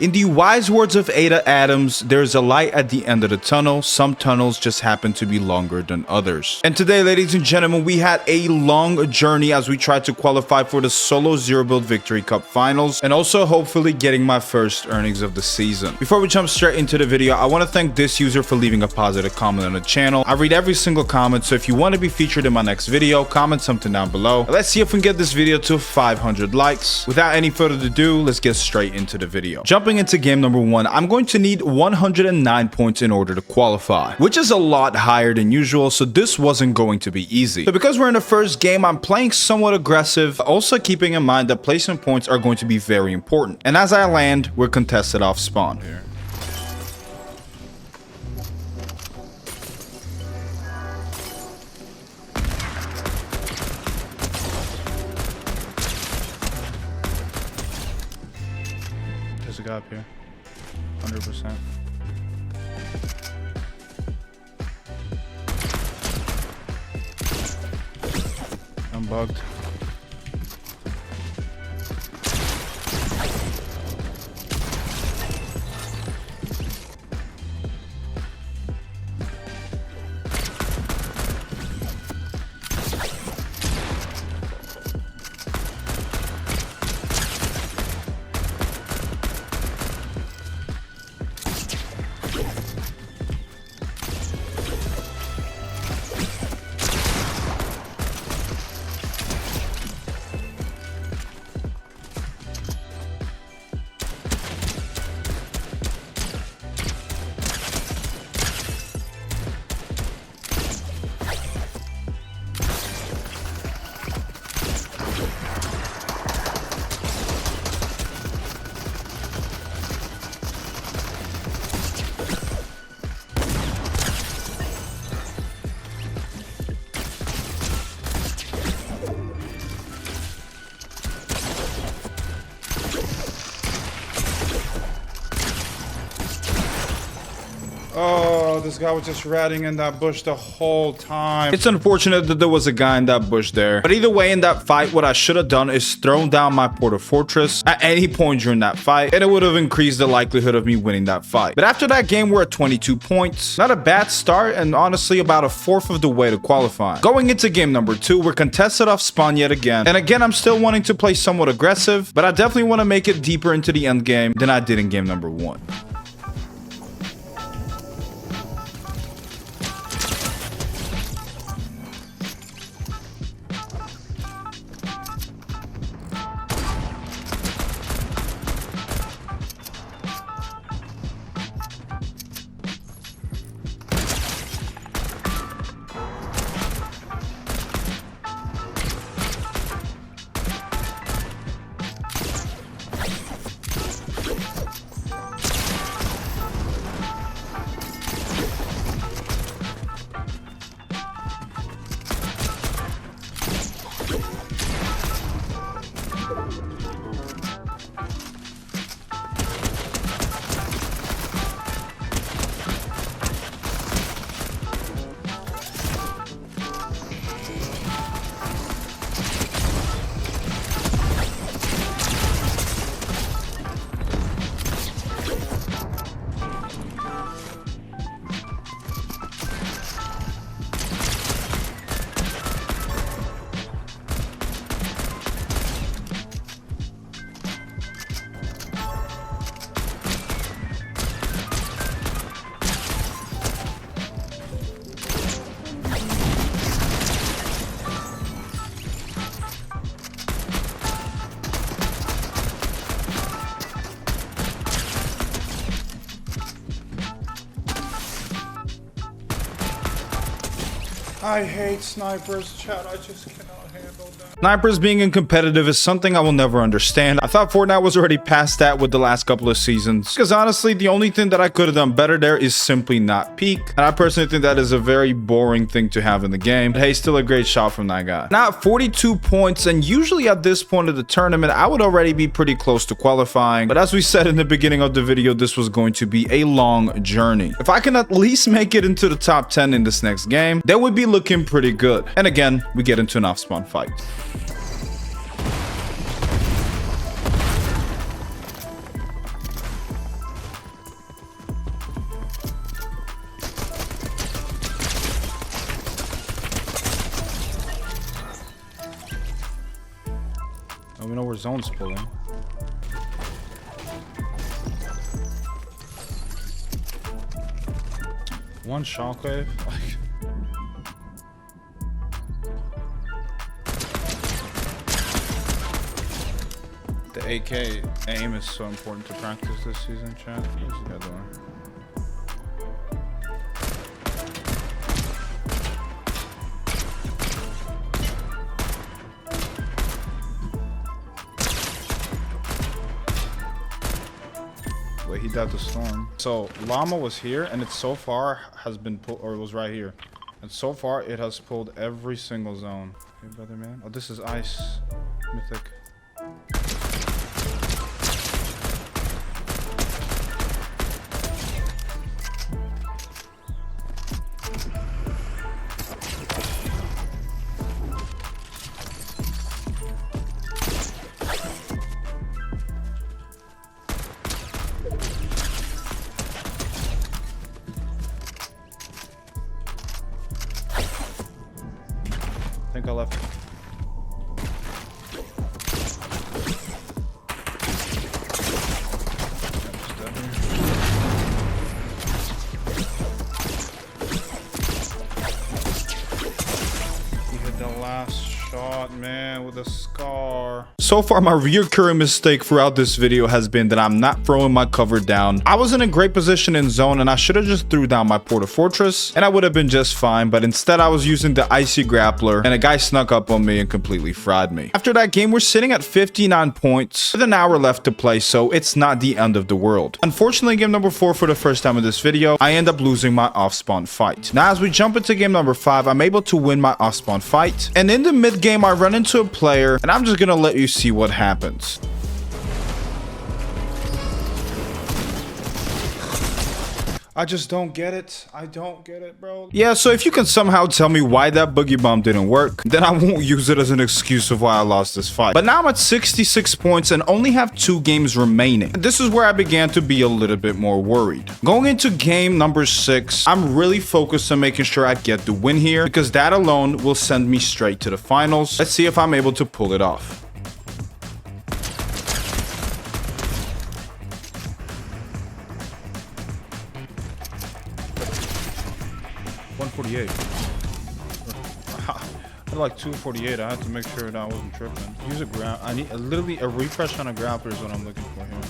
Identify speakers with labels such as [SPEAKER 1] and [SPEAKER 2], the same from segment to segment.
[SPEAKER 1] In the wise words of Ada Adams, there's a light at the end of the tunnel. Some tunnels just happen to be longer than others. And today, ladies and gentlemen, we had a long journey as we tried to qualify for the solo Zero Build Victory Cup finals and also hopefully getting my first earnings of the season. Before we jump straight into the video, I want to thank this user for leaving a positive comment on the channel. I read every single comment, so if you want to be featured in my next video, comment something down below. Let's see if we can get this video to 500 likes. Without any further ado, let's get straight into the video. Jumping into game number 1, I'm going to need 109 points in order to qualify, which is a lot higher than usual, so this wasn't going to be easy. So because we're in the first game, I'm playing somewhat aggressive, also keeping in mind that placement points are going to be very important. And as I land, we're contested off spawn here. There's a guy up here, 100%. I'm bugged. Oh, this guy was just ratting in that bush the whole time. It's unfortunate that there was a guy in that bush there. But either way, in that fight, what I should have done is thrown down my Porter Fortress at any point during that fight, and it would have increased the likelihood of me winning that fight. But after that game, we're at 22 points. Not a bad start, and honestly, about a fourth of the way to qualifying. Going into game number 2, we're contested off spawn yet again. And again, I'm still wanting to play somewhat aggressive, but I definitely want to make it deeper into the end game than I did in game number 1. I hate snipers, chat. I just cannot handle that. Snipers being in competitive is something I will never understand. I thought Fortnite was already past that with the last couple of seasons, because honestly, the only thing that I could have done better there is simply not peek. And I personally think that is a very boring thing to have in the game. But hey, still a great shot from that guy. Now at 42 points, and usually at this point of the tournament, I would already be pretty close to qualifying. But as we said in the beginning of the video, this was going to be a long journey. If I can at least make it into the top 10 in this next game, that would be looking pretty good. And again, we get into an off-spawn fight. know where zone's pulling. One shockwave. The AK aim is so important to practice this season, chat. Where's the other one? Wait, he died the storm. So llama was here, and it so far has been pulled, or it was right here, and so far it has pulled every single zone. Hey, brother, man. Oh, this is ice mythic. I think I left. He hit the last shot, man, with a scar. So far, my recurring mistake throughout this video has been that I'm not throwing my cover down. I was in a great position in zone, and I should have just threw down my porta fortress, and I would have been just fine, but instead I was using the icy grappler, and a guy snuck up on me and completely fried me. After that game, we're sitting at 59 points with an hour left to play, so it's not the end of the world. Unfortunately, game number 4 for the first time in this video, I end up losing my off-spawn fight. Now, as we jump into game number 5, I'm able to win my off-spawn fight, and in the mid-game, I run into a player, and I'm just gonna let you see what happens. I just don't get it. I don't get it, bro. Yeah, so if you can somehow tell me why that boogie bomb didn't work, then I won't use it as an excuse of why I lost this fight. But now I'm at 66 points and only have 2 games remaining. And this is where I began to be a little bit more worried. Going into game number 6, I'm really focused on making sure I get the win here, because that alone will send me straight to the finals. Let's see if I'm able to pull it off. 148. I had like 248. I had to make sure that I wasn't tripping. Use a grab. I need literally a refresh on a grappler is what I'm looking for here.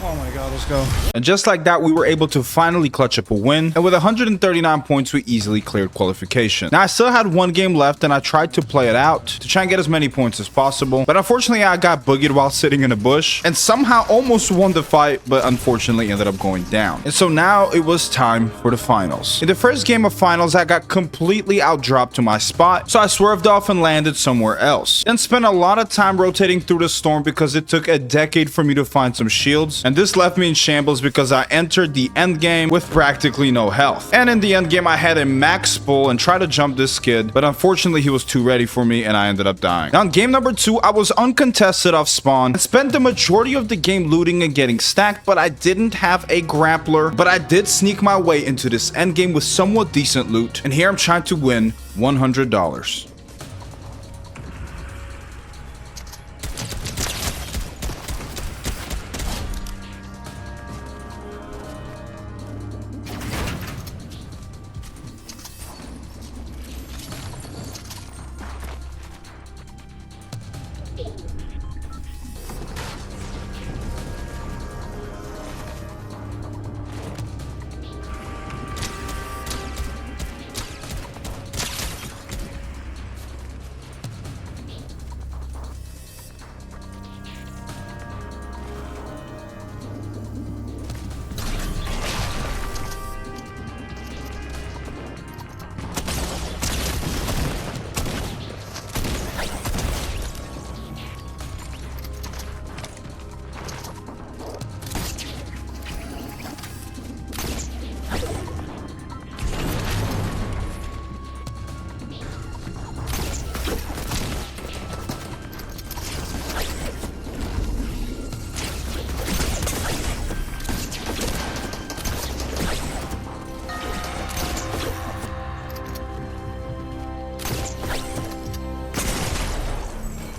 [SPEAKER 1] Oh my god, let's go. And just like that, we were able to finally clutch up a win. And with 139 points, we easily cleared qualification. Now, I still had 1 game left, and I tried to play it out to try and get as many points as possible. But unfortunately, I got boogied while sitting in a bush and somehow almost won the fight, but unfortunately ended up going down. And so now it was time for the finals. In the first game of finals, I got completely outdropped to my spot, so I swerved off and landed somewhere else. Then spent a lot of time rotating through the storm because it took a decade for me to find some shields. And and this left me in shambles because I entered the end game with practically no health. And in the end game, I had a max pull and tried to jump this kid, but unfortunately he was too ready for me and I ended up dying. Now in game number 2, I was uncontested off spawn and spent the majority of the game looting and getting stacked, but I didn't have a grappler. But I did sneak my way into this end game with somewhat decent loot, and here I'm trying to win $100.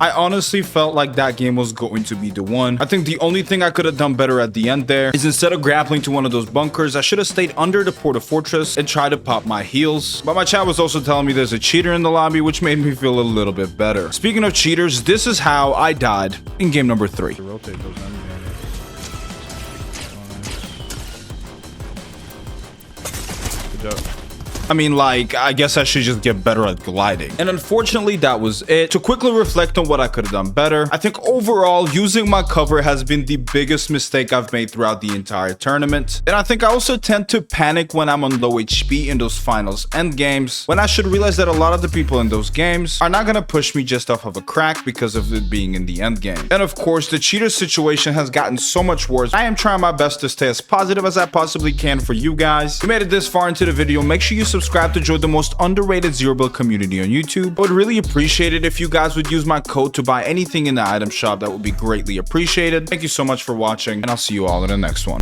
[SPEAKER 1] I honestly felt like that game was going to be the one. I think the only thing I could have done better at the end there is instead of grappling to one of those bunkers, I should have stayed under the porta fortress and tried to pop my heals. But my chat was also telling me there's a cheater in the lobby, which made me feel a little bit better. Speaking of cheaters, this is how I died in game number 3.
[SPEAKER 2] Rotate those enemies. Good job.
[SPEAKER 1] I mean, like, I guess I should just get better at gliding. And unfortunately, that was it. To quickly reflect on what I could have done better, I think overall, using my cover has been the biggest mistake I've made throughout the entire tournament. And I think I also tend to panic when I'm on low HP in those finals end games, when I should realize that a lot of the people in those games are not gonna push me just off of a crack because of it being in the end game. And of course, the cheater situation has gotten so much worse. I am trying my best to stay as positive as I possibly can for you guys. If you made it this far into the video, make sure you subscribe to join the most underrated zero build community on YouTube. I would really appreciate it if you guys would use my code to buy anything in the item shop. That would be greatly appreciated. Thank you so much for watching, and I'll see you all in the next one.